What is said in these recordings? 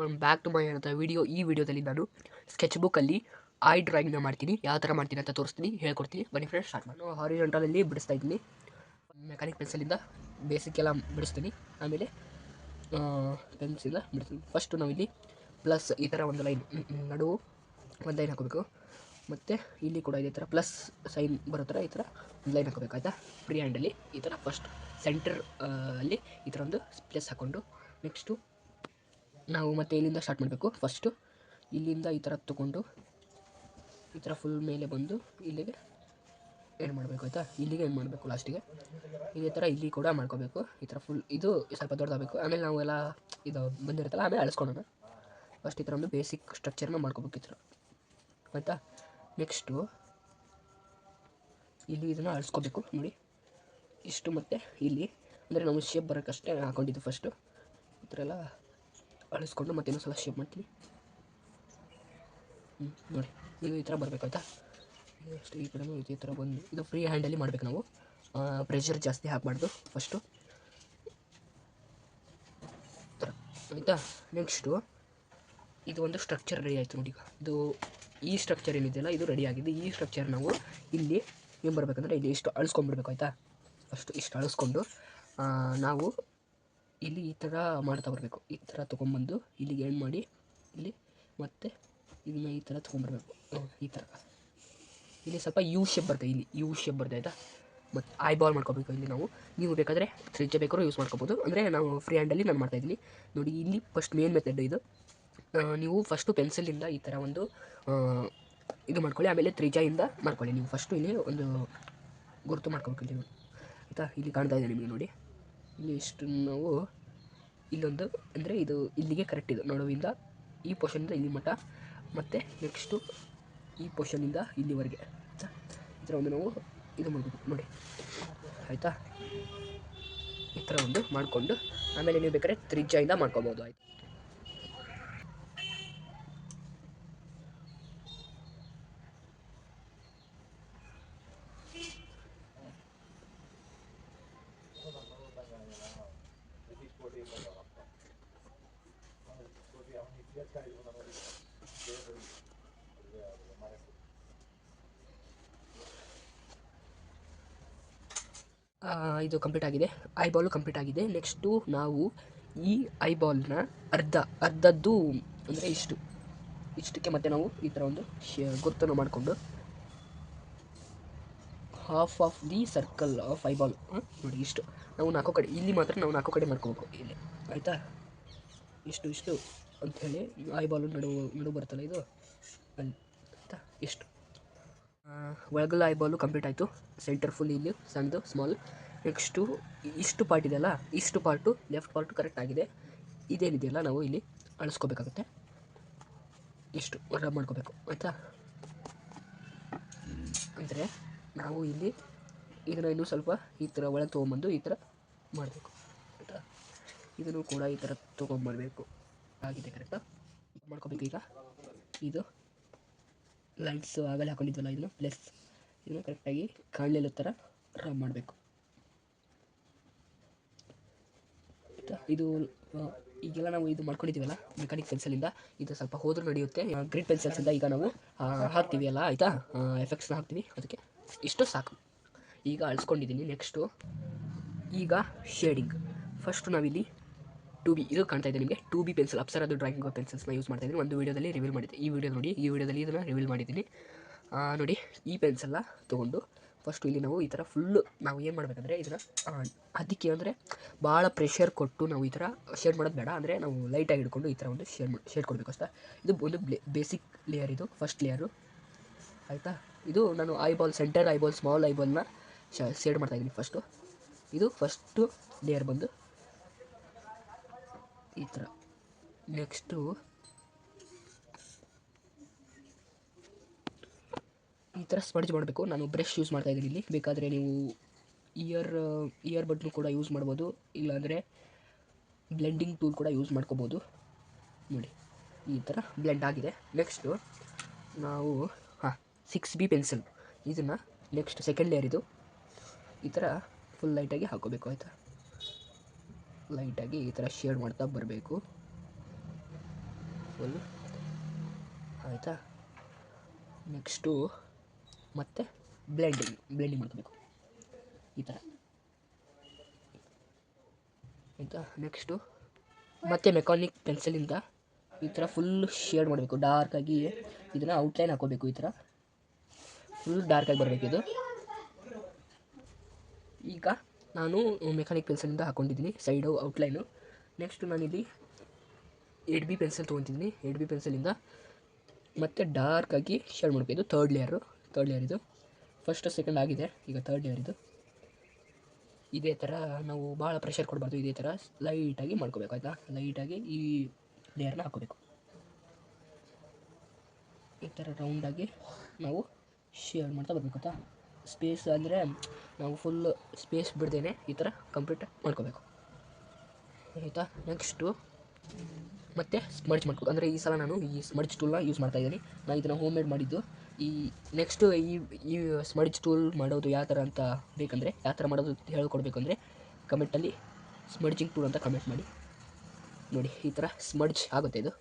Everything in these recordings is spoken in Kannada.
ವೆಲ್ಕಮ್ ಬ್ಯಾಕ್ ಟು ಮೈ ಅಂತ ವಿಡಿಯೋ. ಈ ವಿಡಿಯೋದಲ್ಲಿ ನಾನು ಸ್ಕೆಚ್ ಬುಕ್ಕಲ್ಲಿ ಐ ಡ್ರಾಯಿಂಗ್ನ ಮಾಡ್ತೀನಿ. ಯಾವ ಥರ ಮಾಡ್ತೀನಿ ಅಂತ ತೋರಿಸ್ತೀನಿ, ಹೇಳ್ಕೊಡ್ತೀನಿ. ಬನ್ನಿ ಫ್ರೆಂಡ್ಸ್, ಸ್ಟಾರ್ಟ್ ಮಾಡಿ. ನಾನು ಹಾರಿಜಾಂಟಲಲ್ಲಿ ಬಿಡಿಸ್ತಾ ಇದ್ದೀನಿ. ಮೆಕ್ಯಾನಿಕ್ ಪೆನ್ಸಿಲಿಂದ ಬೇಸಿಕ್ ಎಲ್ಲ ಬಿಡಿಸ್ತೀನಿ. ಆಮೇಲೆ ಪೆನ್ಸಿಂದ ಬಿಡಿಸ್ತೀನಿ. ಫಸ್ಟು ನಾವಿಲ್ಲಿ ಪ್ಲಸ್ ಈ ಥರ ಒಂದು ಲೈನ್ ನಡುವು ಒಂದು ಲೈನ್ ಹಾಕೋಬೇಕು. ಮತ್ತು ಇಲ್ಲಿ ಕೂಡ ಇದೇ ಥರ ಪ್ಲಸ್ ಸೈನ್ ಬರೋ ಥರ ಈ ಥರ ಒಂದು ಲೈನ್ ಹಾಕೋಬೇಕು, ಆಯಿತಾ. ಫ್ರೀ ಹ್ಯಾಂಡಲ್ಲಿ ಈ ಥರ ಫಸ್ಟ್ ಸೆಂಟರ್ ಅಲ್ಲಿ ಈ ಥರ ಒಂದು ಪ್ಲಸ್ ಹಾಕ್ಕೊಂಡು ನೆಕ್ಸ್ಟು ನಾವು ಮತ್ತೆ ಇಲ್ಲಿಂದ ಸ್ಟಾರ್ಟ್ ಮಾಡಬೇಕು. ಫಸ್ಟು ಇಲ್ಲಿಂದ ಈ ಥರ ತೊಗೊಂಡು ಈ ಥರ ಫುಲ್ ಮೇಲೆ ಬಂದು ಇಲ್ಲಿಗೆ ಏನು ಮಾಡಬೇಕು, ಆಯಿತಾ. ಇಲ್ಲಿಗೆ ಏನು ಮಾಡಬೇಕು ಲಾಸ್ಟಿಗೆ ಇದೇ ಥರ ಇಲ್ಲಿ ಕೂಡ ಮಾಡ್ಕೋಬೇಕು. ಈ ಥರ ಫುಲ್ ಇದು ಸ್ವಲ್ಪ ದೊಡ್ಡದಾಗಬೇಕು. ಆಮೇಲೆ ನಾವು ಎಲ್ಲ ಇದು ಬಂದಿರುತ್ತಲ್ಲ ಆಮೇಲೆ ಅಳಿಸ್ಕೊಳ್ಳೋಣ. ಫಸ್ಟ್ ಈ ಥರ ಒಂದು ಬೇಸಿಕ್ ಸ್ಟ್ರಕ್ಚರ್ನ ಮಾಡ್ಕೋಬೇಕು ಈ ಥರ, ಆಯಿತಾ. ನೆಕ್ಸ್ಟು ಇಲ್ಲಿ ಇದನ್ನು ಅಳಿಸ್ಕೋಬೇಕು ನೋಡಿ ಇಷ್ಟು. ಮತ್ತು ಇಲ್ಲಿ ಅಂದರೆ ನಾವು ಶೇಪ್ ಬರೋಕ್ಕಷ್ಟೇ ಹಾಕೊಂಡಿದ್ದು. ಫಸ್ಟು ಈ ಥರ ಎಲ್ಲ ಅಳಿಸ್ಕೊಂಡು ಮತ್ತೆ ಇನ್ನೊಂದು ಸಲ ಶೇಪ್ ಮಾಡ್ತೀನಿ. ನೋಡಿ ಇದು ಈ ಥರ ಬರಬೇಕು, ಆಯಿತಾ. ನೆಕ್ಸ್ಟ್ ಈ ಕಡೆನೂ ಇದೇ ಥರ ಬಂದು ಇದು ಫ್ರೀ ಹ್ಯಾಂಡಲ್ಲಿ ಮಾಡಬೇಕು ನಾವು. ಪ್ರೆಷರ್ ಜಾಸ್ತಿ ಹಾಕಬಾರ್ದು ಫಸ್ಟು, ಥರ, ಆಯಿತಾ. ನೆಕ್ಸ್ಟು ಇದು ಒಂದು ಸ್ಟ್ರಕ್ಚರ್ ರೆಡಿ ಆಯಿತು ನೋಡಿ. ಇದು ಈ ಸ್ಟ್ರಕ್ಚರ್ ಏನಿದೆಯಲ್ಲ ಇದು ರೆಡಿ ಆಗಿದೆ. ಈ ಸ್ಟ್ರಕ್ಚರ್ ನಾವು ಇಲ್ಲಿ ಏನು ಬರಬೇಕಂದ್ರೆ ಇಲ್ಲಿ ಇಷ್ಟು ಅಳಿಸ್ಕೊಂಡ್ಬಿಡ್ಬೇಕು, ಆಯಿತಾ. ಫಸ್ಟು ಇಷ್ಟು ಅಳಿಸ್ಕೊಂಡು ನಾವು ಇಲ್ಲಿ ಈ ಥರ ಮಾಡ್ತಾ ಬರಬೇಕು. ಈ ಥರ ತೊಗೊಂಬಂದು ಇಲ್ಲಿಗೆ ಏನು ಮಾಡಿ ಇಲ್ಲಿ ಮತ್ತೆ ಇದನ್ನ ಈ ಥರ ತೊಗೊಂಬರ್ಬೇಕು. ಈ ಥರ ಇಲ್ಲಿ ಸ್ವಲ್ಪ ಯು ಶೇಪ್ ಬರ್ತದೆ, ಇಲ್ಲಿ ಯು ಶೇಪ್ ಬರ್ತದೆ, ಆಯಿತಾ. ಮತ್ತು ಐ ಬಾಲ್ ಮಾಡ್ಕೋಬೇಕು ಇಲ್ಲಿ ನಾವು. ನೀವು ಬೇಕಾದರೆ ತ್ರಿಜ್ಯ ಬೇಕಾದ್ರೂ ಯೂಸ್ ಮಾಡ್ಕೋಬೋದು. ಅಂದರೆ ನಾವು ಫ್ರೀ ಹ್ಯಾಂಡಲ್ಲಿ ನಾನು ಮಾಡ್ತಾಯಿದ್ದೀನಿ ನೋಡಿ. ಇಲ್ಲಿ ಫಸ್ಟ್ ಮೇನ್ ಮೆಥಡ್ ಇದು. ನೀವು ಫಸ್ಟು ಪೆನ್ಸಿಲಿಂದ ಈ ಥರ ಒಂದು ಇದು ಮಾಡ್ಕೊಳ್ಳಿ. ಆಮೇಲೆ ತ್ರಿಜ್ಯದಿಂದ ಮಾಡ್ಕೊಳ್ಳಿ. ನೀವು ಫಸ್ಟು ಇಲ್ಲಿ ಒಂದು ಗುರುತು ಮಾಡ್ಕೋಬೇಕು ಇಲ್ಲಿ, ಆಯಿತಾ. ಇಲ್ಲಿ ಕಾಣ್ತಾ ಇದೆ ನಿಮಗೆ ನೋಡಿ. ಇಲ್ಲಿ ಇಷ್ಟು ನಾವು ಇಲ್ಲೊಂದು ಅಂದರೆ ಇದು ಇಲ್ಲಿಗೆ ಕರೆಕ್ಟ್ ಇದು ನಡುವಿಂದ ಈ ಪೋರ್ಷನಿಂದ ಇಲ್ಲಿ ಮಟ್ಟ, ಮತ್ತು ನೆಕ್ಸ್ಟು ಈ ಪೋರ್ಷನಿಂದ ಇಲ್ಲಿವರೆಗೆ, ಆಯಿತಾ. ಈ ಥರ ಒಂದು ನಾವು ಇದು ಮಾಡಬೇಕು ನೋಡಿ, ಆಯಿತಾ. ಈ ಥರ ಒಂದು ಮಾಡಿಕೊಂಡು ಆಮೇಲೆ ನೀವು ಬೇಕಾದ್ರೆ ತ್ರಿಜ್ಯದಿಂದ ಮಾಡ್ಕೋಬೋದು, ಆಯಿತು. ಇದು ಕಂಪ್ಲೀಟ್ ಆಗಿದೆ. ಐ ಬಾಲು ಕಂಪ್ಲೀಟ್ ಆಗಿದೆ. ನೆಕ್ಸ್ಟು ನಾವು ಈ ಐ ಬಾಲ್ನ ಅರ್ಧದ್ದು ಅಂದರೆ ಇಷ್ಟಕ್ಕೆ ಮತ್ತೆ ನಾವು ಈ ಥರ ಒಂದು ಗುರ್ತನ್ನು ಮಾಡಿಕೊಂಡು half of the circle of I ball ನೋಡಿ. ಇಷ್ಟು ನಾವು 4 ಕಡೆ, ಇಲ್ಲಿ ಮಾತ್ರ ನಾವು 4 ಕಡೆ ಮಾಡ್ಕೋಬೇಕು ಇಲ್ಲಿ, ಆಯಿತಾ. ಇಷ್ಟು ಅಂಥೇಳಿ ಐ ಬಾಲು ನಡು ಬರುತ್ತಲ್ಲ ಇದು ಅಲ್ಲಿ, ಆಯಿತಾ. ಇಷ್ಟು ಒಳಗಲ್ಲ ಐ ಬಾಲು ಕಂಪ್ಲೀಟ್ ಆಯಿತು. ಸೆಂಟರ್ ಫುಲ್ ಇಲ್ಲಿ ಸಣ್ಣದು ಸ್ಮಾಲ್. ನೆಕ್ಸ್ಟು ಇಷ್ಟು ಪಾರ್ಟ್ ಇದೆಯಲ್ಲ, ಇಷ್ಟು ಪಾರ್ಟು ಲೆಫ್ಟ್ ಪಾರ್ಟು ಕರೆಕ್ಟ್ ಆಗಿದೆ. ಇದೇನಿದೆಯಲ್ಲ ನಾವು ಇಲ್ಲಿ ಅಳಿಸ್ಕೋಬೇಕಾಗುತ್ತೆ. ಇಷ್ಟು ರಬ್ ಮಾಡ್ಕೋಬೇಕು, ಆಯಿತಾ. ಅಂದರೆ ನಾವು ಇಲ್ಲಿ ಇದನ್ನು ಇನ್ನೂ ಸ್ವಲ್ಪ ಈ ಥರ ಒಳಗೆ ತೊಗೊಂಬಂದು ಈ ಥರ ಮಾಡಬೇಕು, ಆಯಿತಾ. ಇದನ್ನು ಕೂಡ ಈ ಥರ ತೊಗೊಂಬರ್ಬೇಕು. ಆಗಿದೆ ಕರೆಕ್ಟಾ ಮಾಡ್ಕೋಬೇಕು. ಈಗ ಇದು ಲೈಟ್ಸು ಆಗಲೇ ಹಾಕೊಂಡಿದ್ವಲ್ಲ ಇದನ್ನು ಪ್ಲಸ್ ಇದನ್ನು ಕರೆಕ್ಟಾಗಿ ಕಾಣಲಿಲ್ಲ ಥರ ರಬ್ ಮಾಡಬೇಕು, ಆಯಿತಾ. ಇದು ಈಗೆಲ್ಲ ನಾವು ಇದು ಮಾಡ್ಕೊಂಡಿದ್ದೀವಲ್ಲ ಮೆಕ್ಯಾನಿಕ್ ಪೆನ್ಸಿಲಿಂದ, ಇದು ಸ್ವಲ್ಪ ಹೋದರೂ ನಡೆಯುತ್ತೆ. ಗ್ರಿಡ್ ಪೆನ್ಸಿಲ್ಸಿಂದ ಈಗ ನಾವು ಹಾಕ್ತೀವಿ ಅಲ್ಲ, ಆಯಿತಾ. ಎಫೆಕ್ಟ್ಸ್ನ ಹಾಕ್ತೀವಿ, ಅದಕ್ಕೆ ಇಷ್ಟು ಸಾಕು. ಈಗ ಅಳಿಸ್ಕೊಂಡಿದ್ದೀನಿ. ನೆಕ್ಸ್ಟು ಈಗ ಶೇಡಿಂಗ್. ಫಸ್ಟು ನಾವಿಲ್ಲಿ 2B ಇದು ಕಾಣ್ತಾ ಇದೆ ನಿಮಗೆ, 2B ಪೆನ್ಸಿಲ್, ಅಪ್ಸರಾದು ಡ್ರಾಯಿಂಗ್ ಪೆನ್ಸಿಲ್ಸ್ನ ಯೂಸ್ ಮಾಡ್ತಾಯಿದ್ದೀನಿ. ಒಂದು ವೀಡಿಯೋದಲ್ಲಿ ರಿವೀಲ್ ಮಾಡಿದ್ದೆ. ಈ ವಿಡಿಯೋ ನೋಡಿ, ಈ ವಿಡಿಯೋದಲ್ಲಿ ಇದನ್ನು ರಿವೀಲ್ ಮಾಡಿದ್ದೀನಿ ನೋಡಿ. ಈ ಪೆನ್ಸಿಲ್ನ ತೊಗೊಂಡು ಫಸ್ಟು ಇಲ್ಲಿ ನಾವು ಈ ಥರ ಫುಲ್ಲು ನಾವು ಏನು ಮಾಡಬೇಕಂದ್ರೆ ಇದನ್ನು ಅದಕ್ಕೆ ಅಂದರೆ ಭಾಳ ಪ್ರೆಷರ್ ಕೊಟ್ಟು ನಾವು ಈ ಥರ ಶೇಡ್ ಮಾಡೋದು ಬೇಡ. ಅಂದರೆ ನಾವು ಲೈಟಾಗಿ ಹಿಡ್ಕೊಂಡು ಈ ಥರ ಒಂದು ಶೇಡ್ ಕೊಡಬೇಕು ಅಷ್ಟೇ. ಇದು ಒಂದು ಬೇಸಿಕ್ ಲೇಯರ್, ಇದು ಫಸ್ಟ್ ಲೇಯರು, ಆಯಿತಾ. ಇದು ನಾನು eyeball, centre eyeball, small ಐ ಬಾಲ್ನ ಶೇಡ್ ಮಾಡ್ತಾಯಿದ್ದೀನಿ ಫಸ್ಟು. ಇದು ಫಸ್ಟು ಲೇಯರ್ ಬಂದು ಈ ಥರ. ನೆಕ್ಸ್ಟು ಈ ಥರ ಸ್ಪಡ್ಜ್ ಮಾಡಬೇಕು. ನಾನು ಬ್ರಷ್ ಯೂಸ್ ಮಾಡ್ತಾಯಿದ್ದೀನಿ ಇಲ್ಲಿ. ಬೇಕಾದರೆ ನೀವು ಇಯರ್ ಬಡ್ನು ಕೂಡ ಯೂಸ್ ಮಾಡ್ಬೋದು, ಇಲ್ಲಾಂದರೆ ಬ್ಲೆಂಡಿಂಗ್ ಟೂಲ್ ಕೂಡ ಯೂಸ್ ಮಾಡ್ಕೋಬೋದು ನೋಡಿ. ಈ ಥರ ಬ್ಲೆಂಡ್ ಆಗಿದೆ. ನೆಕ್ಸ್ಟು ನಾವು 6B ಪೆನ್ಸಿಲ್ ಇದನ್ನು ನೆಕ್ಸ್ಟ್ ಸೆಕೆಂಡ್ ಲೇಯರ್ ಇದು ಈ ಥರ ಫುಲ್ ಲೈಟಾಗಿ ಹಾಕೋಬೇಕು, ಆಯಿತಾ. ಲೈಟಾಗಿ ಈ ಥರ ಶೇಡ್ ಮಾಡ್ತಾ ಬರಬೇಕು. ಫುಲ್ ಆಯಿತಾ. ನೆಕ್ಸ್ಟು ಮತ್ತೆ ಬ್ಲೆಂಡಿಂಗ್ ಮಾಡ್ಕೋಬೇಕು ಈ ಥರ ಆಯಿತಾ. ನೆಕ್ಸ್ಟು ಮತ್ತು ಮೆಕಾನಿಕ್ ಪೆನ್ಸಿಲಿಂದ ಈ ಥರ ಫುಲ್ ಶೇಡ್ ಮಾಡಬೇಕು ಡಾರ್ಕಾಗಿ. ಇದನ್ನು ಔಟ್ಲೈನ್ ಹಾಕೋಬೇಕು ಈ ಥರ ಫುಲ್ ಡಾರ್ಕಾಗಿ ಬರಬೇಕು ಇದು. ಈಗ ನಾನು ಮೆಕಾನಿಕ್ ಪೆನ್ಸಿಲಿಂದ ಹಾಕ್ಕೊಂಡಿದ್ದೀನಿ ಸೈಡು ಔಟ್ಲೈನು. ನೆಕ್ಸ್ಟು ನಾನಿಲ್ಲಿ 8B ಪೆನ್ಸಿಲ್ ತೊಗೊತಿದ್ದೀನಿ. 8B ಪೆನ್ಸಿಲಿಂದ ಮತ್ತು ಡಾರ್ಕಾಗಿ ಶೇಡ್ ಮಾಡಬೇಕು. ಇದು ಥರ್ಡ್ ಲೇಯರ್ ಇದು. ಫಸ್ಟ್ ಸೆಕೆಂಡ್ ಆಗಿದೆ, ಈಗ ಥರ್ಡ್ ಲೇಯರ್ ಇದು. ಇದೇ ಥರ ನಾವು ಭಾಳ ಪ್ರೆಷರ್ ಕೊಡಬಾರ್ದು, ಇದೇ ಥರ ಲೈಟಾಗಿ ಮಾಡ್ಕೋಬೇಕು ಆಯಿತಾ. ಲೈಟಾಗಿ ಈ ಲೇಯರ್ನ ಹಾಕೋಬೇಕು. ಈ ಥರ ರೌಂಡಾಗಿ ನಾವು ಶೇಡ್ ಮಾಡ್ತಾ ಬರಬೇಕು ಆಯಿತಾ. ಸ್ಪೇಸ್ ಅಂದರೆ ನಾವು ಫುಲ್ ಸ್ಪೇಸ್ ಬಿಡ್ದೇನೆ ಈ ಥರ ಕಂಪ್ಲೀಟ್ ಮಾಡ್ಕೋಬೇಕು ಆಯಿತಾ. ನೆಕ್ಸ್ಟು ಮತ್ತು ಸ್ಮಡ್ಜ್ ಮಾಡ್ಬೇಕು. ಅಂದರೆ ಈ ಸಲ ನಾನು ಈ ಸ್ಮಡ್ಜ್ ಟೂಲ್ನ ಯೂಸ್ ಮಾಡ್ತಾಯಿದ್ದೀನಿ. ನಾನು ಇದನ್ನು ಹೋಮ್ ಮೇಡ್ ಮಾಡಿದ್ದು. ಈ ನೆಕ್ಸ್ಟು ಈ ಸ್ಮಡ್ಜ್ ಟೂಲ್ ಮಾಡೋದು ಯಾವ ಥರ ಅಂತ ಬೇಕಂದರೆ, ಯಾವ ಥರ ಮಾಡೋದು ಹೇಳ್ಕೊಡ್ಬೇಕು ಅಂದರೆ ಕಮೆಂಟಲ್ಲಿ ಸ್ಮಡ್ಜಿಂಗ್ ಟೂಲ್ ಅಂತ ಕಮೆಂಟ್ ಮಾಡಿ. ನೋಡಿ ಈ ಥರ ಸ್ಮಡ್ಜ್ ಆಗುತ್ತೆ ಇದು.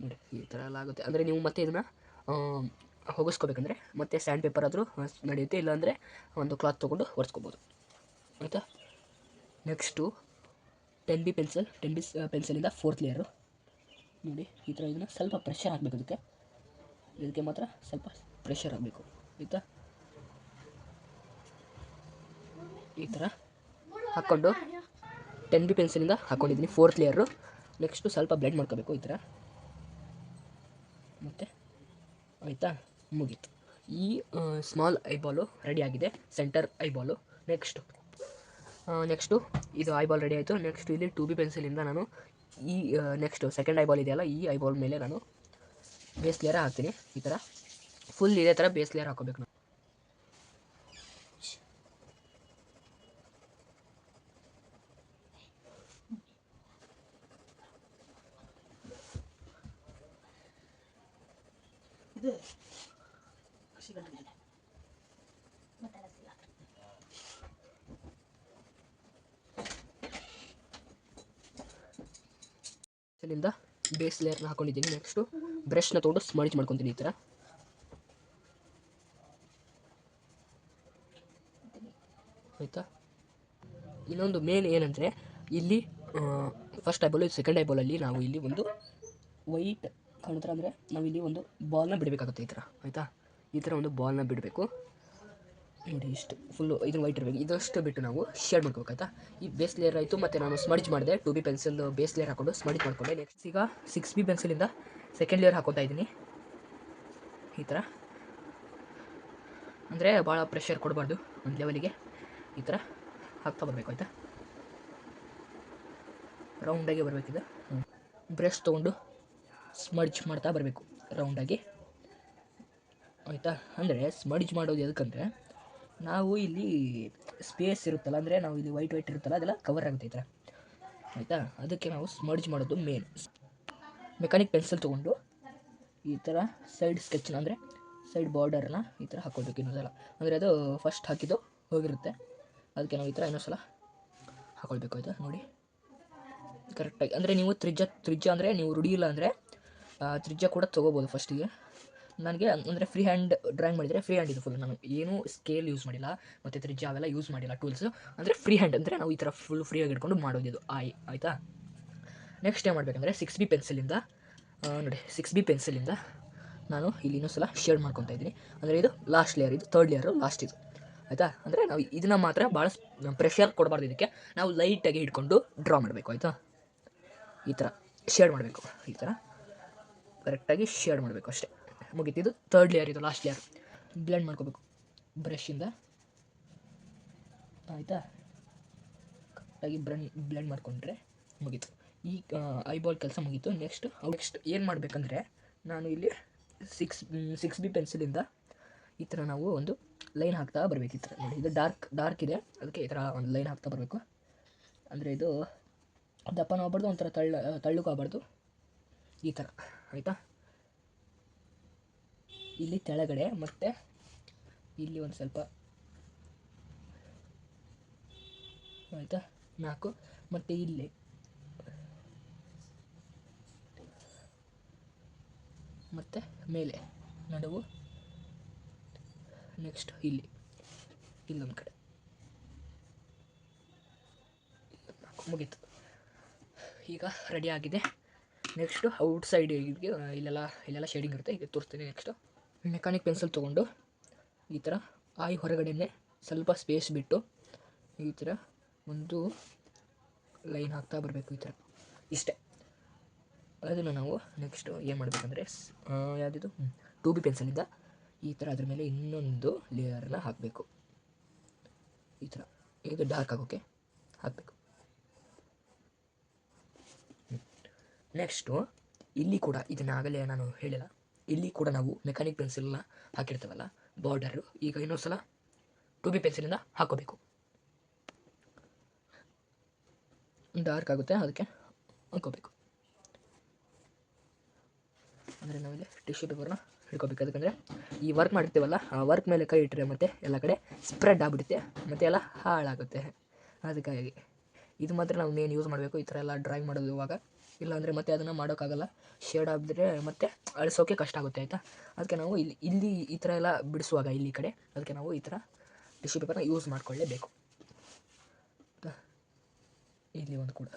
ನೋಡಿ ಈ ಥರ ಎಲ್ಲ ಆಗುತ್ತೆ. ಅಂದರೆ ನೀವು ಮತ್ತೆ ಇದನ್ನು ಹೋಗಿಸ್ಕೋಬೇಕಂದ್ರೆ ಮತ್ತೆ ಸ್ಯಾಂಡ್ ಪೇಪರ್ ಆದರೂ ನಡೆಯುತ್ತೆ, ಇಲ್ಲಾಂದರೆ ಒಂದು ಕ್ಲಾತ್ ತೊಗೊಂಡು ಒರೆಸ್ಕೋಬೋದು ಆಯಿತಾ. Next 10B ಪೆನ್ಸಿಲಿಂದ 4th layer. ನೋಡಿ ಈ ಥರ ಇದನ್ನು ಸ್ವಲ್ಪ ಪ್ರೆಷರ್ ಹಾಕಬೇಕು. ಇದಕ್ಕೆ ಮಾತ್ರ ಸ್ವಲ್ಪ ಪ್ರೆಷರ್ ಆಗಬೇಕು ಆಯಿತಾ. ಈ ಥರ ಹಾಕ್ಕೊಂಡು 10B ಪೆನ್ಸಿಲಿಂದ ಹಾಕ್ಕೊಂಡಿದ್ದೀನಿ 4th ಲೇಯರು. ನೆಕ್ಸ್ಟು ಸ್ವಲ್ಪ ಬ್ಲೆಂಡ್ ಮಾಡ್ಕೋಬೇಕು ಈ ಥರ ಮತ್ತು ಆಯಿತಾ. ಮುಗೀತು. ಈ ಸ್ಮಾಲ್ ಐಬಾಲು ರೆಡಿಯಾಗಿದೆ, ಸೆಂಟರ್ ಐಬಾಲು. ನೆಕ್ಸ್ಟು ಇದು ಐಬಾಲ್ ರೆಡಿ ಆಯಿತು. ನೆಕ್ಸ್ಟ್ ಇಲ್ಲಿ 2B ಪೆನ್ಸಿಲಿಂದ ನಾನು ಈ ನೆಕ್ಸ್ಟು ಸೆಕೆಂಡ್ ಐಬಾಲ್ ಇದೆಯಲ್ಲ, ಈ ಐಬಾಲ್ ಮೇಲೆ ನಾನು ಬೇಸ್ ಲೇಯರ್ ಹಾಕ್ತೀನಿ ಈ ಥರ. ಫುಲ್ ಇದೇ ಥರ ಬೇಸ್ ಲೇಯರ್ ಹಾಕೋಬೇಕು ನಾವು. ಇಲ್ಲಿಂದ ಬೇಸ್ ಲೇಯರ್ನ ಹಾಕೊಂಡಿದ್ದೀನಿ. ನೆಕ್ಸ್ಟು ಬ್ರಷ್ನ ತೊಗೊಂಡು ಸ್ಮಡ್ಜ್ ಮಾಡ್ಕೊತೀನಿ ಈ ಥರ ಆಯಿತಾ. ಇನ್ನೊಂದು ಮೇನ್ ಏನಂದರೆ ಇಲ್ಲಿ ಫಸ್ಟ್ ಐಬಾಲು ಸೆಕೆಂಡ್ ಐಬಾಲಲ್ಲಿ ನಾವು ಇಲ್ಲಿ ಒಂದು ವೈಟ್ ಕಾಣುತ್ತಾರೆ, ಅಂದರೆ ನಾವಿಲ್ಲಿ ಒಂದು ಬಾಲ್ನ ಬಿಡಬೇಕಾಗುತ್ತೆ ಈ ಥರ ಆಯಿತಾ. ಈ ಥರ ಒಂದು ಬಾಲ್ನ ಬಿಡಬೇಕು. ನೋಡಿ ಇಷ್ಟು ಫುಲ್ಲು ಇದನ್ನು ವೈಟ್ ಇರಬೇಕು. ಇದಷ್ಟು ಬಿಟ್ಟು ನಾವು ಶೇಡ್ ಮಾಡ್ಕೋಬೇಕಾಯ್ತಾ. ಈ ಬೇಸ್ ಲೇಯರ್ ಆಯಿತು, ಮತ್ತು ನಾನು ಸ್ಮಡ್ಜ್ ಮಾಡಿದೆ 2B ಪೆನ್ಸಿಲ್ ಬೇಸ್ ಲೇಯರ್ ಹಾಕ್ಕೊಂಡು ಸ್ಮಡ್ಜ್ ಮಾಡಿಕೊಂಡೆ. ನೆಕ್ಸ್ಟ್ ಈಗ 6B ಪೆನ್ಸಿಲಿಂದ ಸೆಕೆಂಡ್ ಲೇಯರ್ ಹಾಕೋತಾ ಇದ್ದೀನಿ ಈ ಥರ. ಅಂದರೆ ಭಾಳ ಪ್ರೆಷರ್ ಕೊಡಬಾರ್ದು, ಒಂದು ಲೆವೆಲಿಗೆ ಈ ಥರ ಹಾಕ್ತಾ ಬರಬೇಕು ಆಯಿತಾ. ರೌಂಡಾಗಿ ಬರಬೇಕಿದೆ. ಬ್ರಷ್ ತೊಗೊಂಡು ಸ್ಮಡ್ಜ್ ಮಾಡ್ತಾ ಬರಬೇಕು ರೌಂಡಾಗಿ ಆಯಿತಾ. ಅಂದರೆ ಸ್ಮಡ್ಜ್ ಮಾಡೋದು ಎದಕ್ಕಂದರೆ ನಾವು ಇಲ್ಲಿ ಸ್ಪೇಸ್ ಇರುತ್ತಲ್ಲ, ಅಂದರೆ ನಾವು ಇಲ್ಲಿ ವೈಟ್ ಇರುತ್ತಲ್ಲ ಅದೆಲ್ಲ ಕವರ್ ಆಗುತ್ತೆ ಈ ಥರ ಆಯಿತಾ. ಅದಕ್ಕೆ ನಾವು ಸ್ಮಡ್ಜ್ ಮಾಡೋದು ಮೇನ್. ಮೆಕಾನಿಕ್ ಪೆನ್ಸಿಲ್ ತೊಗೊಂಡು ಈ ಥರ ಸೈಡ್ ಸ್ಕೆಚ್ನ, ಅಂದರೆ ಸೈಡ್ ಬಾರ್ಡರ್ನ ಈ ಥರ ಹಾಕ್ಕೊಳ್ಬೇಕು ಇನ್ನೊಂದ್ಸಲ. ಅಂದರೆ ಅದು ಫಸ್ಟ್ ಹಾಕಿದ್ದು ಹೋಗಿರುತ್ತೆ, ಅದಕ್ಕೆ ನಾವು ಈ ಥರ ಇನ್ನೊಂದು ಸಲ ಹಾಕ್ಕೊಳ್ಬೇಕು ಆಯಿತಾ. ನೋಡಿ ಕರೆಕ್ಟಾಗಿ. ಅಂದರೆ ನೀವು ತ್ರಿಜ್ಯ ಅಂದರೆ ನೀವು ರೂಢಿ ಇಲ್ಲ ಅಂದರೆ ತ್ರಿಜ್ಯ ಕೂಡ ತೊಗೋಬೋದು ಫಸ್ಟಿಗೆ. ನನಗೆ ಅಂದರೆ ಫ್ರೀ ಹ್ಯಾಂಡ್ ಡ್ರಾಯಿಂಗ್ ಮಾಡಿದರೆ ಫ್ರೀ ಹ್ಯಾಂಡ್ ಇದು ಫುಲ್. ನಾನು ಏನೂ ಸ್ಕೇಲ್ ಯೂಸ್ ಮಾಡಿಲ್ಲ ಮತ್ತು ತ್ರಿಜ್ಯ ಅವೆಲ್ಲ ಯೂಸ್ ಮಾಡಿಲ್ಲ ಟೂಲ್ಸು. ಅಂದರೆ ಫ್ರೀ ಹ್ಯಾಂಡ್ ಅಂದರೆ ನಾವು ಈ ಥರ ಫುಲ್ ಫ್ರೀಯಾಗಿ ಹಿಡ್ಕೊಂಡು ಮಾಡೋದಿದು ಆಯಿತಾ. ನೆಕ್ಸ್ಟ್ ಏನು ಮಾಡಬೇಕಂದ್ರೆ 6B ಪೆನ್ಸಿಲಿಂದ ನೋಡಿ 6B ಪೆನ್ಸಿಲಿಂದ ನಾನು ಇಲ್ಲಿ ಇನ್ನೊಂದು ಸಲ ಶೇಡ್ ಮಾಡ್ಕೊತಾ ಇದ್ದೀನಿ. ಅಂದರೆ ಇದು ಲಾಸ್ಟ್ ಲೇಯರ್, ಇದು ಥರ್ಡ್ ಲೇಯರು ಲಾಸ್ಟ್ ಇದು ಆಯಿತಾ. ಅಂದರೆ ನಾವು ಇದನ್ನು ಮಾತ್ರ ಭಾಳ ಪ್ರೆಷರ್ ಕೊಡಬಾರ್ದು, ಇದಕ್ಕೆ ನಾವು ಲೈಟಾಗಿ ಹಿಡ್ಕೊಂಡು ಡ್ರಾ ಮಾಡಬೇಕು ಆಯಿತಾ. ಈ ಥರ ಶೇಡ್ ಮಾಡಬೇಕು, ಈ ಥರ ಕರೆಕ್ಟಾಗಿ ಶೇಡ್ ಮಾಡಬೇಕು ಅಷ್ಟೇ, ಮುಗೀತು. ಇದು ಥರ್ಡ್ ಲೇಯರ್, ಇದು ಲಾಸ್ಟ್ ಲೇಯರ್. ಬ್ಲೆಂಡ್ ಮಾಡ್ಕೋಬೇಕು ಬ್ರಷಿಂದ ಆಯಿತಾ. ಕರೆಕ್ಟಾಗಿ ಬ್ಲೆಂಡ್ ಮಾಡಿಕೊಂಡ್ರೆ ಮುಗೀತು. ಈ ಐಬಾಲ್ ಕೆಲಸ ಮುಗೀತು. ನೆಕ್ಸ್ಟ್ ಏನು ಮಾಡಬೇಕಂದ್ರೆ ನಾನು ಇಲ್ಲಿ 6B ಪೆನ್ಸಿಲಿಂದ ಈ ಥರ ನಾವು ಒಂದು ಲೈನ್ ಹಾಕ್ತಾ ಬರಬೇಕು ಈ ಥರ. ನೋಡಿ ಇದು ಡಾರ್ಕ್ ಇದೆ, ಅದಕ್ಕೆ ಈ ಥರ ಒಂದು ಲೈನ್ ಹಾಕ್ತಾ ಬರಬೇಕು. ಅಂದರೆ ಇದು ದಪ್ಪನೂ ಆಗಬಾರ್ದು, ಒಂಥರ ತಳ್ಳಗೂ ಆಗಬಾರ್ದು, ಈ ಥರ ಆಯಿತಾ. ಇಲ್ಲಿ ಕೆಳಗಡೆ ಮತ್ತು ಇಲ್ಲಿ ಒಂದು ಸ್ವಲ್ಪ ಆಯಿತಾ 4, ಮತ್ತು ಇಲ್ಲಿ ಮತ್ತು ಮೇಲೆ ನಡುವು, ನೆಕ್ಸ್ಟ್ ಇಲ್ಲೊಂದು ಕಡೆ ಮುಗೀತು. ಈಗ ರೆಡಿ ಆಗಿದೆ. ನೆಕ್ಸ್ಟು ಔಟ್ ಸೈಡಿಗೆ ಇಲ್ಲೆಲ್ಲ ಶೇಡಿಂಗ್ ಇರುತ್ತೆ, ಈಗ ತೋರಿಸ್ತೀನಿ. ನೆಕ್ಸ್ಟು ಮೆಕ್ಯಾನಿಕ್ ಪೆನ್ಸಿಲ್ ತೊಗೊಂಡು ಈ ಥರ ಆಯ್ ಹೊರಗಡೆನೆ ಸ್ವಲ್ಪ ಸ್ಪೇಸ್ ಬಿಟ್ಟು ಈ ಥರ ಒಂದು ಲೈನ್ ಹಾಕ್ತಾ ಬರಬೇಕು, ಈ ಥರ. ಇಷ್ಟೇ. ಅದನ್ನು ನಾವು ನೆಕ್ಸ್ಟು ಏನು ಮಾಡಬೇಕಂದ್ರೆ ಯಾವುದಿದು 2B ಪೆನ್ಸಿಲಿಂದ ಈ ಥರ ಅದ್ರ ಮೇಲೆ ಇನ್ನೊಂದು ಲೇಯರನ್ನು ಹಾಕಬೇಕು. ಈ ಥರ ಇದು ಡಾರ್ಕ್ ಆಗೋಕ್ಕೆ ಹಾಕಬೇಕು. ನೆಕ್ಸ್ಟು ಇಲ್ಲಿ ಕೂಡ ಇದನ್ನಾಗಲೇ ನಾನು ಹೇಳಿಲ್ಲ, ಇಲ್ಲಿ ಕೂಡ ನಾವು ಮೆಕ್ಯಾನಿಕ್ ಪೆನ್ಸಿಲ್ನ ಹಾಕಿರ್ತೇವಲ್ಲ ಬಾರ್ಡರು, ಈಗ ಇನ್ನೊಂದು ಸಲ 2B ಪೆನ್ಸಿಲಿಂದ ಹಾಕೋಬೇಕು. ಡಾರ್ಕ್ ಆಗುತ್ತೆ, ಅದಕ್ಕೆ ಹಾಕೋಬೇಕು. ಅಂದರೆ ನಾವಿಲ್ಲಿ ಟಿಶ್ಯೂ ಪೇಪರ್ನ ಹಿಡ್ಕೋಬೇಕು. ಅದಕ್ಕಂದರೆ ಈ ವರ್ಕ್ ಮಾಡಿರ್ತೀವಲ್ಲ, ಆ ವರ್ಕ್ ಮೇಲೆ ಕೈ ಇಟ್ಟರೆ ಮತ್ತು ಎಲ್ಲ ಕಡೆ ಸ್ಪ್ರೆಡ್ ಆಗಿಬಿಡುತ್ತೆ ಮತ್ತು ಎಲ್ಲ ಹಾಳಾಗುತ್ತೆ. ಅದಕ್ಕಾಗಿ ಇದು ಮಾತ್ರ ನಾವು ಮೇನ್ ಯೂಸ್ ಮಾಡಬೇಕು ಈ ಥರ ಎಲ್ಲ ಡ್ರಾಯಿಂಗ್ ಮಾಡೋದು ಇವಾಗ. ಇಲ್ಲಾಂದರೆ ಮತ್ತೆ ಅದನ್ನು ಮಾಡೋಕ್ಕಾಗಲ್ಲ, ಶೇಡ್ ಆಗಿದ್ರೆ ಮತ್ತೆ ಅಳಿಸೋಕೆ ಕಷ್ಟ ಆಗುತ್ತೆ, ಆಯಿತಾ. ಅದಕ್ಕೆ ನಾವು ಇಲ್ಲಿ ಈ ಥರ ಎಲ್ಲ ಬಿಡಿಸುವಾಗ ಇಲ್ಲಿ ಕಡೆ ಅದಕ್ಕೆ ನಾವು ಈ ಥರ ಟಿಶ್ಯೂ ಪೇಪರ್ನ ಯೂಸ್ ಮಾಡಿಕೊಳ್ಳೇಬೇಕು. ಇಲ್ಲಿ ಒಂದು ಕೂಡ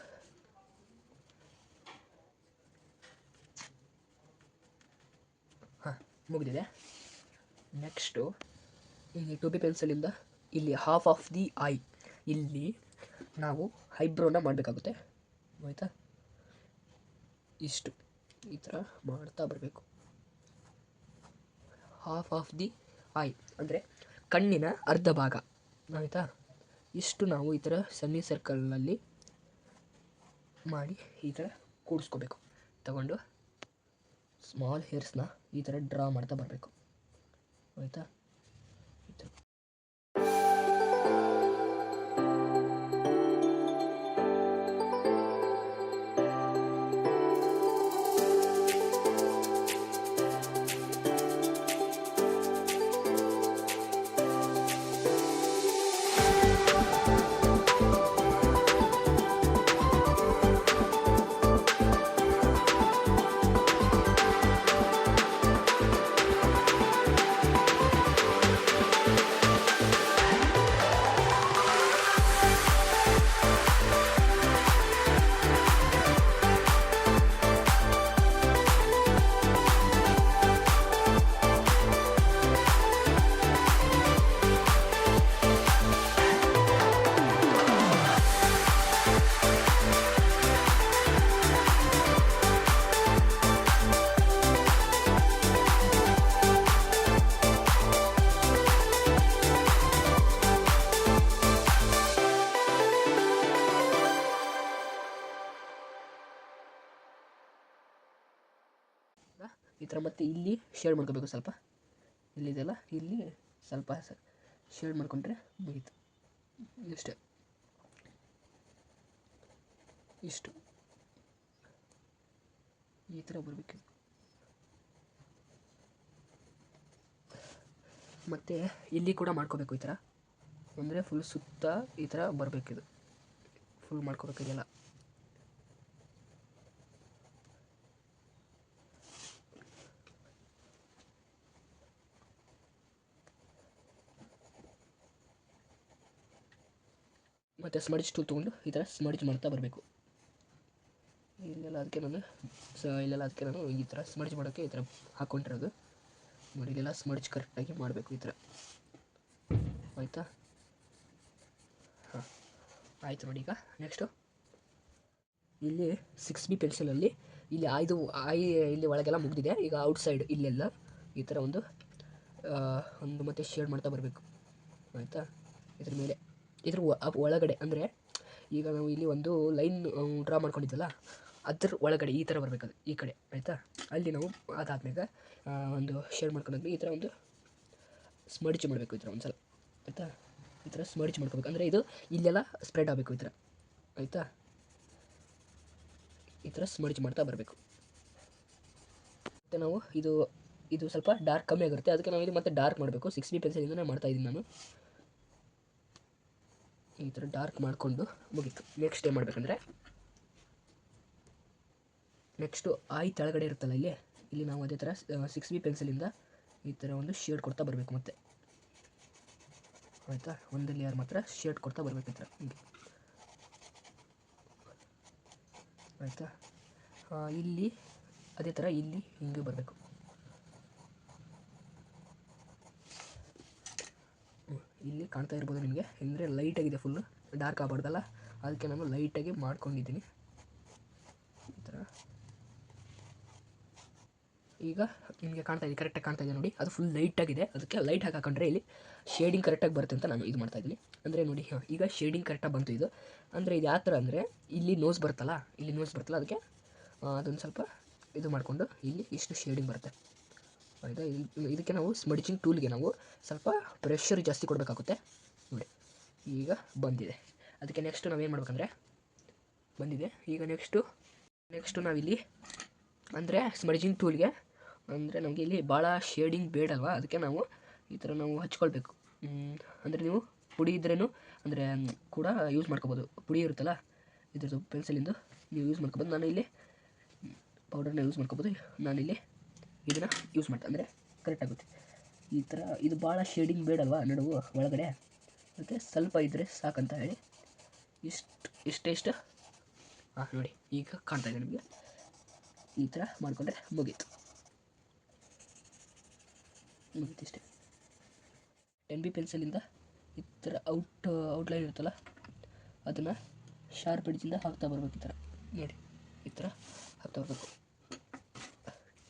ಮುಗಿದಿದೆ. ನೆಕ್ಸ್ಟು ಇಲ್ಲಿ 2B ಪೆನ್ಸಿಲಿಂದ ಇಲ್ಲಿ ಹಾಫ್ ಆಫ್ ದಿ ಐ ಇಲ್ಲಿ ನಾವು ಐಬ್ರೋನ ಮಾಡಬೇಕಾಗುತ್ತೆ, ಆಯಿತಾ. ಇಷ್ಟು ಈ ಥರ ಮಾಡ್ತಾ ಬರಬೇಕು. ಹಾಫ್ ಆಫ್ ದಿ ಐ ಅಂದರೆ ಕಣ್ಣಿನ ಅರ್ಧ ಭಾಗ, ಆಯಿತಾ. ಇಷ್ಟು ನಾವು ಈ ಥರ ಸೆಮಿ ಸರ್ಕಲ್ನಲ್ಲಿ ಮಾಡಿ ಈ ಥರ ಕೂಡಿಸ್ಕೋಬೇಕು. ತಗೊಂಡು ಸ್ಮಾಲ್ ಹೇರ್ಸ್ನ ಈ ಥರ ಡ್ರಾ ಮಾಡ್ತಾ ಬರಬೇಕು, ಆಯಿತಾ. ಈ ಥರ ಈ ಥರ ಮತ್ತೆ ಇಲ್ಲಿ ಶೇಡ್ ಮಾಡ್ಕೋಬೇಕು. ಸ್ವಲ್ಪ ಇಲ್ಲಿದೆಲ್ಲ ಇಲ್ಲಿ ಸ್ವಲ್ಪ ಶೇಡ್ ಮಾಡ್ಕೊಂಡ್ರೆ ಮುಗೀತು. ಇಷ್ಟೇ, ಇಷ್ಟು ಈ ಥರ ಬರಬೇಕು. ಮತ್ತು ಇಲ್ಲಿ ಕೂಡ ಮಾಡ್ಕೋಬೇಕು ಈ ಥರ, ಅಂದರೆ ಫುಲ್ ಸುತ್ತ ಈ ಥರ ಬರಬೇಕಿದು, ಫುಲ್ ಮಾಡ್ಕೋಬೇಕು ಇದೆಲ್ಲ. ಮತ್ತು ಸ್ಮಡ್ಜ್ ಟೂಲ್ ತೊಗೊಂಡು ಈ ಥರ ಸ್ಮಡ್ಜ್ ಮಾಡ್ತಾ ಬರಬೇಕು. ಇಲ್ಲೆಲ್ಲ ಅದಕ್ಕೆ ನಾನು ಈ ಥರ ಸ್ಮಡ್ಜ್ ಮಾಡೋಕ್ಕೆ ಈ ಥರ ಹಾಕ್ಕೊಂಡಿರೋದು ನೋಡಿ. ಇಲ್ಲೆಲ್ಲ ಸ್ಮಡ್ಜ್ ಕರೆಕ್ಟಾಗಿ ಮಾಡಬೇಕು ಈ ಥರ, ಆಯಿತಾ. ಹಾಂ ಆಯಿತು ನೋಡಿ. ಈಗ ನೆಕ್ಸ್ಟು ಇಲ್ಲಿ 6B ಪೆನ್ಸಿಲಲ್ಲಿ ಇಲ್ಲಿ ಇಲ್ಲಿ ಒಳಗೆಲ್ಲ ಮುಗಿದಿದೆ. ಈಗ ಔಟ್ಸೈಡ್ ಇಲ್ಲೆಲ್ಲ ಈ ಥರ ಒಂದು ಮತ್ತೆ ಶೇಡ್ ಮಾಡ್ತಾ ಬರಬೇಕು, ಆಯಿತಾ. ಇದ್ರ ಮೇಲೆ ಇದ್ರ ಒಳಗಡೆ ಅಂದರೆ ಈಗ ನಾವು ಇಲ್ಲಿ ಒಂದು ಲೈನ್ ಡ್ರಾ ಮಾಡ್ಕೊಂಡಿದ್ದಲ್ಲ, ಅದ್ರ ಒಳಗಡೆ ಈ ಥರ ಬರಬೇಕದು ಈ ಕಡೆ, ಆಯಿತಾ. ಅಲ್ಲಿ ನಾವು ಅದಾದ್ಮೇಲೆ ಒಂದು ಶೇಡ್ ಮಾಡ್ಕೊಂಡಾದ್ಮೇಲೆ ಈ ಥರ ಒಂದು ಸ್ಮಡ್ಜ್ ಮಾಡಬೇಕು ಈ ಥರ ಒಂದು ಸಲ, ಆಯಿತಾ. ಈ ಥರ ಸ್ಮಡ್ಜ್ ಮಾಡ್ಕೋಬೇಕು, ಅಂದರೆ ಇದು ಇಲ್ಲೆಲ್ಲ ಸ್ಪ್ರೆಡ್ ಆಗಬೇಕು ಈ ಥರ, ಆಯಿತಾ. ಈ ಥರ ಸ್ಮಡ್ಜ್ ಮಾಡ್ತಾ ಬರಬೇಕು. ಮತ್ತು ನಾವು ಇದು ಸ್ವಲ್ಪ ಡಾರ್ಕ್ ಕಮ್ಮಿ ಆಗಿರುತ್ತೆ, ಅದಕ್ಕೆ ನಾವು ಇದು ಮತ್ತೆ ಡಾರ್ಕ್ ಮಾಡಬೇಕು. 6B ಪೆನ್ಸಿಲಿಂದನೇ ಮಾಡ್ತಾಯಿದ್ದೀನಿ ನಾನು. ಈ ಥರ ಡಾರ್ಕ್ ಮಾಡಿಕೊಂಡು ಮುಗೀತು. ನೆಕ್ಸ್ಟ್ ಏನು ಮಾಡಬೇಕಂದ್ರೆ ನೆಕ್ಸ್ಟು ಐ ಕೆಳಗಡೆ ಇರುತ್ತಲ್ಲ ಇಲ್ಲಿ ಇಲ್ಲಿ ನಾವು ಅದೇ ಥರ 6B ಪೆನ್ಸಿಲಿಂದ ಈ ಥರ ಒಂದು ಶೇಡ್ ಕೊಡ್ತಾ ಬರಬೇಕು ಮತ್ತೆ, ಆಯಿತಾ. ಒಂದು ಲೇಯರ್ ಮಾತ್ರ ಶೇಡ್ ಕೊಡ್ತಾ ಬರಬೇಕು ಈ ಥರ ಹಿಂಗೆ, ಆಯಿತಾ. ಇಲ್ಲಿ ಅದೇ ಥರ ಇಲ್ಲಿ ಹಿಂಗೆ ಬರಬೇಕು. ಇಲ್ಲಿ ಕಾಣ್ತಾ ಇರ್ಬೋದು ನಿಮಗೆ, ಅಂದರೆ ಲೈಟಾಗಿದೆ, ಫುಲ್ಲು ಡಾರ್ಕ್ ಆಗಬಾರ್ದಲ್ಲ, ಅದಕ್ಕೆ ನಾನು ಲೈಟಾಗಿ ಮಾಡ್ಕೊಂಡಿದ್ದೀನಿ ಈ ಥರ. ಈಗ ನಿಮಗೆ ಕಾಣ್ತಾ ಇದೆ, ಕರೆಕ್ಟಾಗಿ ಕಾಣ್ತಾ ಇದೆ ನೋಡಿ, ಅದು ಫುಲ್ ಲೈಟಾಗಿದೆ. ಅದಕ್ಕೆ ಲೈಟ್ ಹಾಕೊಂಡ್ರೆ ಇಲ್ಲಿ ಶೇಡಿಂಗ್ ಕರೆಕ್ಟಾಗಿ ಬರುತ್ತೆ ಅಂತ ನಾನು ಇದು ಮಾಡ್ತಾಯಿದ್ದೀನಿ. ಅಂದರೆ ನೋಡಿ ಈಗ ಶೇಡಿಂಗ್ ಕರೆಕ್ಟಾಗಿ ಬಂತು ಇದು. ಅಂದರೆ ಇದು ಯಾವ ಥರ ಅಂದರೆ ಇಲ್ಲಿ ನೋಸ್ ಬರುತ್ತಲ್ಲ, ಅದಕ್ಕೆ ಅದೊಂದು ಸ್ವಲ್ಪ ಇದು ಮಾಡಿಕೊಂಡು ಇಲ್ಲಿ ಇಷ್ಟು ಶೇಡಿಂಗ್ ಬರುತ್ತೆ, ಆಯಿತಾ. ಇದಕ್ಕೆ ನಾವು ಸ್ಮಡ್ಜಿಂಗ್ ಟೂಲ್ಗೆ ನಾವು ಸ್ವಲ್ಪ ಪ್ರೆಷರ್ ಜಾಸ್ತಿ ಕೊಡಬೇಕಾಗುತ್ತೆ ನೋಡಿ. ಈಗ ಬಂದಿದೆ, ಅದಕ್ಕೆ ನೆಕ್ಸ್ಟು ನಾವೇನು ಮಾಡ್ಬೇಕಂದ್ರೆ ಬಂದಿದೆ. ಈಗ ನೆಕ್ಸ್ಟು ನಾವಿಲ್ಲಿ ಅಂದರೆ ಸ್ಮಡ್ಜಿಂಗ್ ಟೂಲ್ಗೆ ಅಂದರೆ ನಮಗೆ ಇಲ್ಲಿ ಭಾಳ ಶೇಡಿಂಗ್ ಬೇಡಲ್ವ, ಅದಕ್ಕೆ ನಾವು ಈ ಥರ ನಾವು ಹಚ್ಕೊಳ್ಬೇಕು. ಅಂದರೆ ನೀವು ಪುಡಿ ಇದ್ರೇನು ಅಂದರೆ ಕೂಡ ಯೂಸ್ ಮಾಡ್ಕೋಬೋದು, ಪುಡಿ ಇರುತ್ತಲ್ಲ ಇದ್ರದ್ದು ಪೆನ್ಸಿಲಿಂದು ನೀವು ಯೂಸ್ ಮಾಡ್ಕೋಬೋದು. ನಾನು ಇಲ್ಲಿ ಪೌಡರ್ನ ಯೂಸ್ ಮಾಡ್ಕೋಬೋದು. ನಾನಿಲ್ಲಿ ಇದನ್ನು ಯೂಸ್ ಮಾಡ್ತೆ ಅಂದರೆ ಕರೆಕ್ಟ್ ಆಗುತ್ತೆ ಈ ಥರ. ಇದು ಭಾಳ ಶೇಡಿಂಗ್ ಬೇಡಲ್ವ ನಡುವು ಒಳಗಡೆ, ಅದಕ್ಕೆ ಸ್ವಲ್ಪ ಇದ್ದರೆ ಸಾಕಂತ ಹೇಳಿ ಇಷ್ಟು ನೋಡಿ. ಈಗ ಕಾಣ್ತಾ ಇದೆ ನಿಮಗೆ, ಈ ಥರ ಮಾಡಿಕೊಂಡ್ರೆ ಮುಗೀತು ಇಷ್ಟೇ. 10B ಪೆನ್ಸಿಲಿಂದ ಈ ಥರ ಔಟ್ಲೈನ್ ಇರುತ್ತಲ್ಲ ಅದನ್ನು ಶಾರ್ಪ್ ಎಡ್ಜಿಂದ ಹಾಕ್ತಾ ಬರಬೇಕು ಈ ಥರ ನೋಡಿ, ಈ ಥರ ಹಾಕ್ತಾ ಬರಬೇಕು.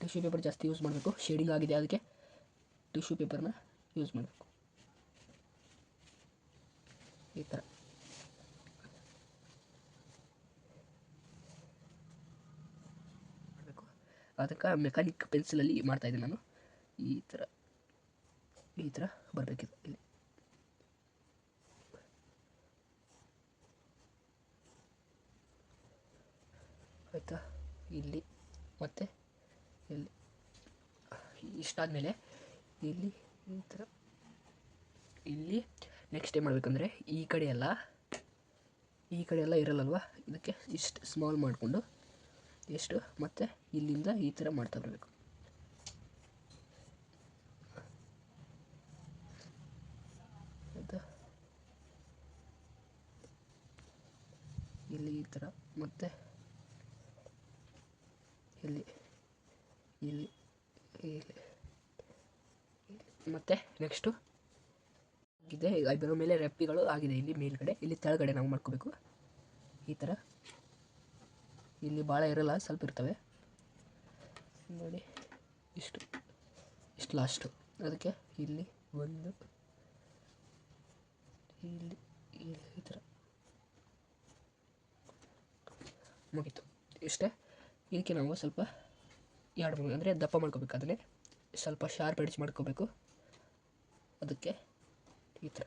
ಟಿಶ್ಯೂ ಪೇಪರ್ ಜಾಸ್ತಿ ಯೂಸ್ ಮಾಡಬೇಕು, ಶೇಡಿಂಗ್ ಆಗಿದೆ ಅದಕ್ಕೆ ಟಿಶ್ಯೂ ಪೇಪರ್ನ ಯೂಸ್ ಮಾಡಬೇಕು ಈ ಥರ. ಮಾಡಬೇಕು, ಅದಕ್ಕೆ ಮೆಕ್ಯಾನಿಕ್ ಪೆನ್ಸಿಲಲ್ಲಿ ಮಾಡ್ತಾಯಿದ್ದೀನಿ ನಾನು. ಈ ಥರ ಬರಬೇಕಿದೆ ಇಲ್ಲಿ, ಆಯಿತಾ. ಇಲ್ಲಿ ಮತ್ತು ಇಲ್ಲಿ ಇಷ್ಟಾದಮೇಲೆ ಇಲ್ಲಿ ಈ ಥರ ಇಲ್ಲಿ ನೆಕ್ಸ್ಟ್ ಏನು ಮಾಡಬೇಕಂದ್ರೆ ಈ ಕಡೆ ಎಲ್ಲ ಇರಲ್ಲಲ್ವ, ಇದಕ್ಕೆ ಇಷ್ಟು ಸ್ಮಾಲ್ ಮಾಡಿಕೊಂಡು ಎಷ್ಟು ಮತ್ತು ಇಲ್ಲಿಂದ ಈ ಥರ ಮಾಡ್ತಾ ಬರಬೇಕು. ಆಯಿತಾ, ಇಲ್ಲಿ ಈ ಥರ ಮತ್ತು ಇಲ್ಲಿ ಮತ್ತು ನೆಕ್ಸ್ಟು ಇದೆ ಐಬ್ರೋ ಮೇಲೆ ರೆಪ್ಪಿಗಳು ಆಗಿದೆ. ಇಲ್ಲಿ ಮೇಲ್ಗಡೆ, ಇಲ್ಲಿ ಕೆಳಗಡೆ ನಾವು ಮಾಡ್ಕೋಬೇಕು ಈ ಥರ. ಇಲ್ಲಿ ಭಾಳ ಇರಲ್ಲ, ಸ್ವಲ್ಪ ಇರ್ತವೆ ನೋಡಿ, ಇಷ್ಟು ಲಾಸ್ಟು. ಅದಕ್ಕೆ ಇಲ್ಲಿ ಒಂದು ಇಲ್ಲಿ ಈ ಥರ ಮುಗೀತು ಇಷ್ಟೇ. ಇದಕ್ಕೆ ನಾವು ಸ್ವಲ್ಪ ಅಂದರೆ ದಪ್ಪ ಮಾಡ್ಕೋಬೇಕು, ಅದನ್ನೇ ಸ್ವಲ್ಪ ಶಾರ್ಪ್ ಎಡ್ಜ್ ಮಾಡ್ಕೋಬೇಕು. ಅದಕ್ಕೆ ಈ ಥರ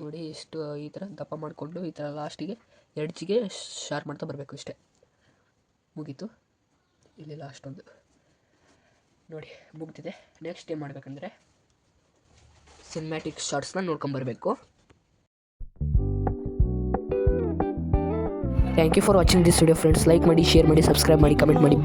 ನೋಡಿ, ಇಷ್ಟು ಈ ಥರ ದಪ್ಪ ಮಾಡಿಕೊಂಡು ಈ ಥರ ಲಾಸ್ಟಿಗೆ ಎಡ್ಜಿಗೆ ಶಾರ್ಪ್ ಮಾಡ್ತಾ ಬರಬೇಕು. ಇಷ್ಟೇ ಮುಗೀತು. ಇಲ್ಲಿ ಲಾಸ್ಟ್ ಒಂದು ನೋಡಿ ಮುಗ್ದಿದೆ. ನೆಕ್ಸ್ಟ್ ಏನು ಮಾಡಬೇಕಂದ್ರೆ ಸಿನಿಮ್ಯಾಟಿಕ್ ಶಾರ್ಟ್ಸ್ನ ನೋಡ್ಕೊಂಬರ್ಬೇಕು. Thank you for watching this video friends. Like ಮಾಡಿ, ಶೇರ್ ಮಾಡಿ, ಸಬ್ಸ್ಕ್ರೈಬ್ ಮಾಡಿ, ಕಮೆಂಟ್ ಮಾಡಿ.